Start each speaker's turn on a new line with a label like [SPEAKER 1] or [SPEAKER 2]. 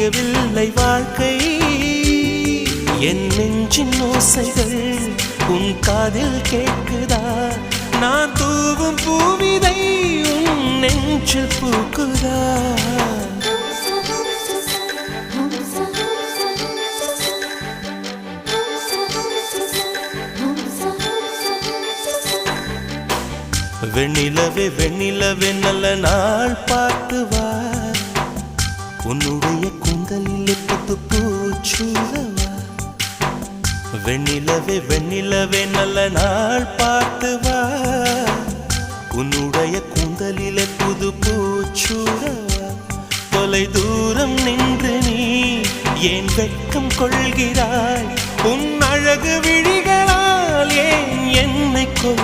[SPEAKER 1] புரியவில்லை வாழ்க்கை என் நெஞ்சின் ஓசைகள் உன் காதில் கேட்குதா நான் தூவும் பூவிதை உன் நெஞ்சில் பூக்குதா வெண்ணிலவே வெண்ணிலவே நல்ல நாள் பார்த்து வா உன்னுடைய கூந்தலில் புத்து பூச்சூடவா வெண்ணிலவே வெண்ணிலவே நல்ல நாள் பார்த்து வா உன்னுடைய கூந்தலில் புது பூச்சூடவா தொலை தூரம் நின்று நீ ஏன் வெட்கம் கொள்கிறாய் உன் அழகு